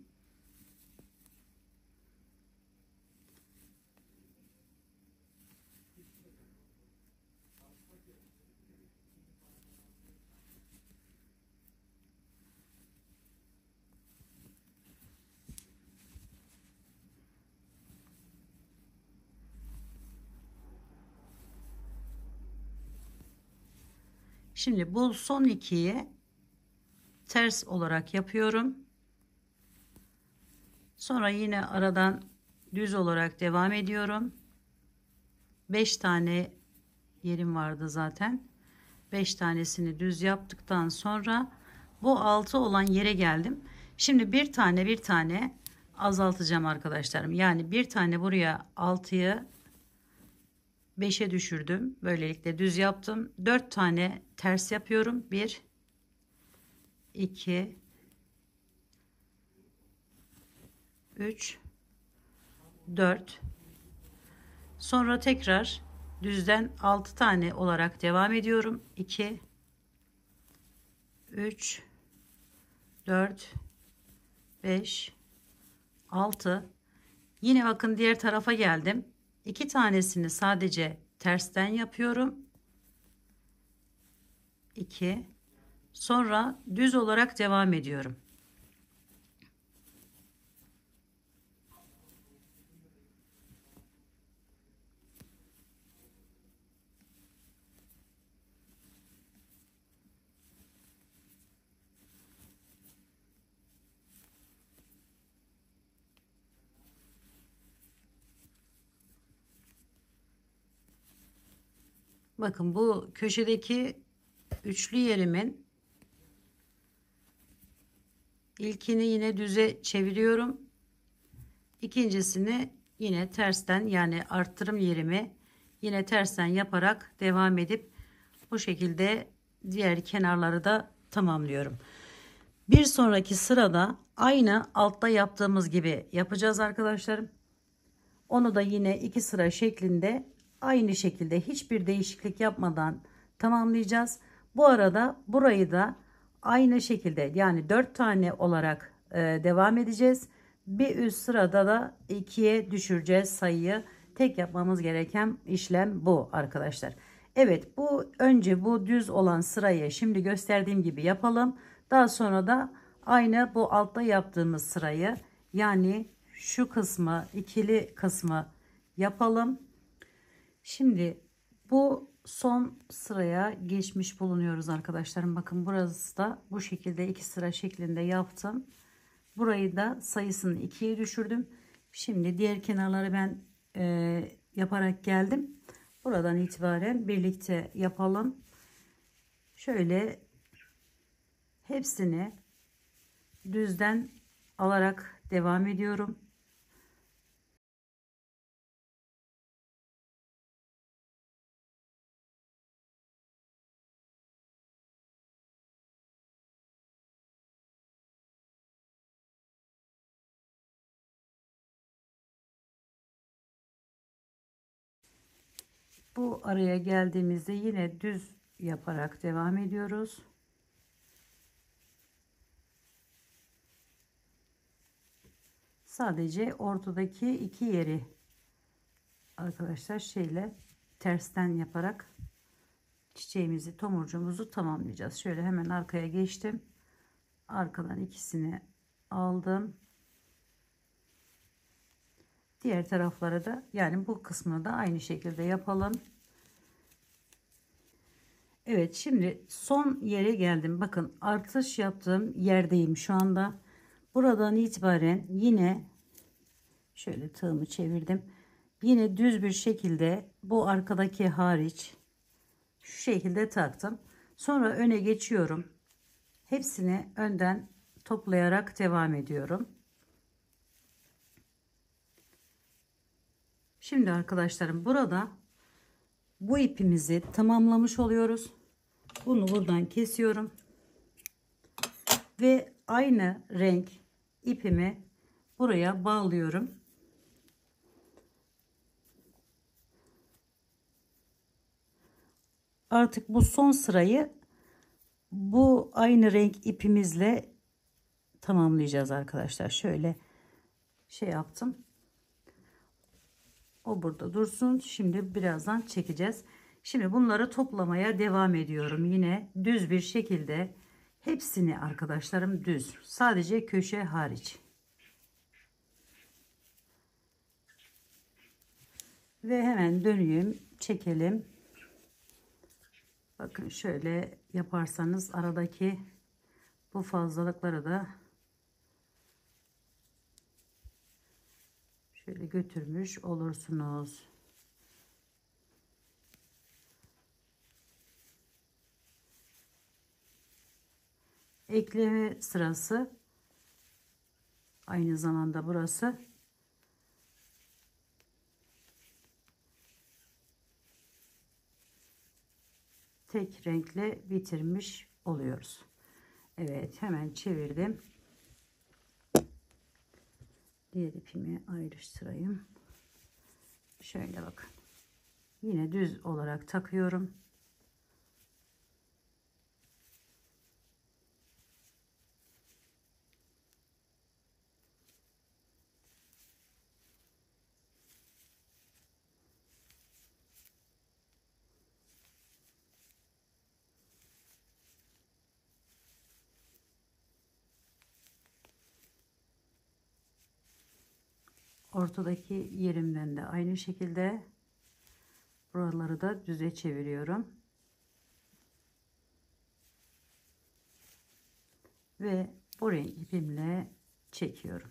Şimdi bu son ikiyi ters olarak yapıyorum. Sonra yine aradan düz olarak devam ediyorum. 5 tane yerim vardı zaten. 5 tanesini düz yaptıktan sonra bu 6 olan yere geldim. Şimdi bir tane azaltacağım arkadaşlarım. Yani bir tane buraya 6'yı 5'e düşürdüm. Böylelikle düz yaptım. 4 tane ters yapıyorum. 1, 2, 3, 4. Sonra tekrar düzden 6 tane olarak devam ediyorum. 2, 3, 4, 5, 6. Yine bakın diğer tarafa geldim. 2 tanesini sadece tersten yapıyorum. 2. Sonra düz olarak devam ediyorum. Bakın bu köşedeki üçlü yerimin ilkini yine düze çeviriyorum. İkincisini yine tersten, yani arttırım yerimi yine tersten yaparak devam edip bu şekilde diğer kenarları da tamamlıyorum. Bir sonraki sırada aynı altta yaptığımız gibi yapacağız arkadaşlarım. Onu da yine 2 sıra şeklinde aynı şekilde hiçbir değişiklik yapmadan tamamlayacağız. Bu arada burayı da aynı şekilde, yani 4 tane olarak devam edeceğiz. Bir üst sırada da 2'ye düşüreceğiz sayıyı. Tek yapmamız gereken işlem bu arkadaşlar. Evet, bu önce bu düz olan sırayı şimdi gösterdiğim gibi yapalım. Daha sonra da aynı bu altta yaptığımız sırayı, yani şu kısmı, ikili kısmı yapalım. Şimdi bu son sıraya geçmiş bulunuyoruz arkadaşlarım. Bakın burası da bu şekilde 2 sıra şeklinde yaptım. Burayı da sayısını 2'ye düşürdüm. Şimdi diğer kenarları ben yaparak geldim. Buradan itibaren birlikte yapalım. Şöyle hepsini düzden alarak devam ediyorum. Bu araya geldiğimizde yine düz yaparak devam ediyoruz. Sadece ortadaki iki yeri arkadaşlar şeyle tersten yaparak çiçeğimizi, tomurcumuzu tamamlayacağız. Şöyle hemen arkaya geçtim. Arkadan ikisini aldım. Diğer taraflara da, yani bu kısmını da aynı şekilde yapalım. Evet, şimdi son yere geldim. Bakın artış yaptığım yerdeyim şu anda. Buradan itibaren yine şöyle tığımı çevirdim. Yine düz bir şekilde bu arkadaki hariç şu şekilde taktım. Sonra öne geçiyorum. Hepsini önden toplayarak devam ediyorum. Şimdi arkadaşlarım, burada bu ipimizi tamamlamış oluyoruz. Bunu buradan kesiyorum ve aynı renk ipimi buraya bağlıyorum. Artık bu son sırayı bu aynı renk ipimizle tamamlayacağız arkadaşlar. Şöyle şey yaptım. O burada dursun. Şimdi birazdan çekeceğiz. Şimdi bunları toplamaya devam ediyorum. Yine düz bir şekilde hepsini arkadaşlarım düz. Sadece köşe hariç. Ve hemen döneyim, çekelim. Bakın şöyle yaparsanız aradaki bu fazlalıkları da şöyle götürmüş olursunuz. Ekleme sırası aynı zamanda burası. Tek renkle bitirmiş oluyoruz. Evet, hemen çevirdim. Diğer ipimi ayrıştırayım. Şöyle bakın. Yine düz olarak takıyorum. Ortadaki yerimden de aynı şekilde buraları da düze çeviriyorum. Ve bu renk ipimle çekiyorum.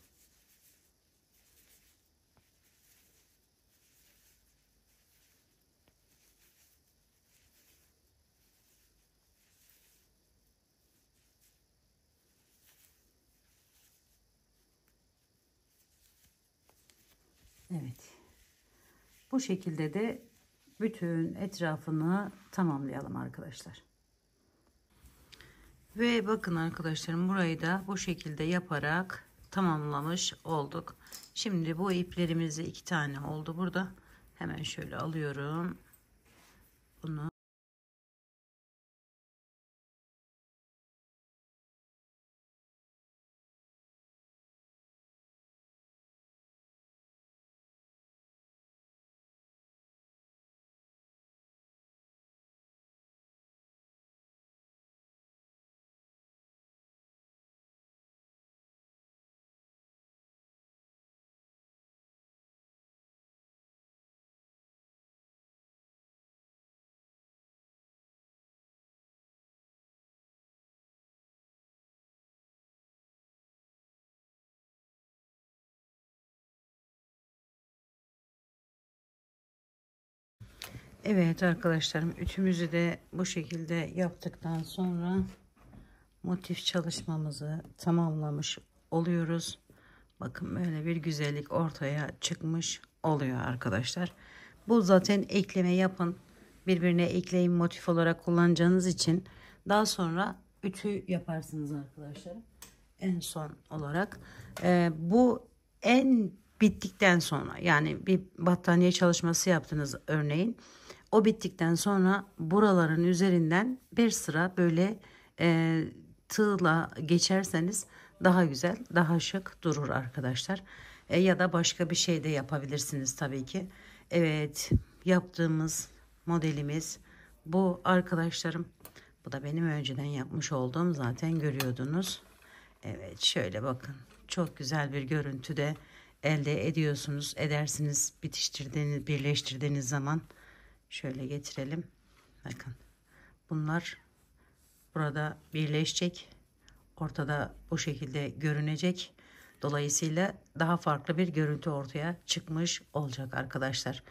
Evet. Bu şekilde de bütün etrafını tamamlayalım arkadaşlar. Ve bakın arkadaşlarım, burayı da bu şekilde yaparak tamamlamış olduk. Şimdi bu iplerimizi 2 tane oldu burada. Hemen şöyle alıyorum. Bunu evet arkadaşlarım, ütümüzü de bu şekilde yaptıktan sonra motif çalışmamızı tamamlamış oluyoruz. Bakın böyle bir güzellik ortaya çıkmış oluyor arkadaşlar. Bu zaten ekleme yapın. Birbirine ekleyin, motif olarak kullanacağınız için daha sonra ütü yaparsınız arkadaşlar. En son olarak bu en bittikten sonra, yani bir battaniye çalışması yaptınız örneğin. O bittikten sonra buraların üzerinden bir sıra böyle tığla geçerseniz daha güzel, daha şık durur arkadaşlar. Ya da başka bir şey de yapabilirsiniz tabii ki. Evet, yaptığımız modelimiz bu arkadaşlarım. Bu da benim önceden yapmış olduğum, zaten görüyordunuz. Evet, şöyle bakın. Çok güzel bir görüntüde elde ediyorsunuz. Edersiniz bitiştirdiğiniz, birleştirdiğiniz zaman. Şöyle getirelim. Bakın. Bunlar burada birleşecek. Ortada bu şekilde görünecek. Dolayısıyla daha farklı bir görüntü ortaya çıkmış olacak arkadaşlar.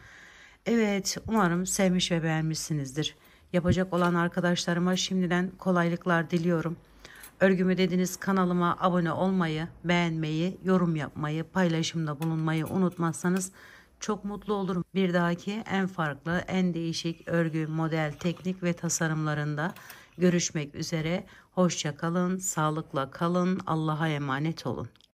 Evet, umarım sevmiş ve beğenmişsinizdir. Yapacak olan arkadaşlarıma şimdiden kolaylıklar diliyorum. Örgümü dediniz kanalıma abone olmayı, beğenmeyi, yorum yapmayı, paylaşımda bulunmayı unutmazsanız çok mutlu olurum. Bir dahaki en farklı, en değişik örgü, model, teknik ve tasarımlarında görüşmek üzere. Hoşça kalın, sağlıkla kalın, Allah'a emanet olun.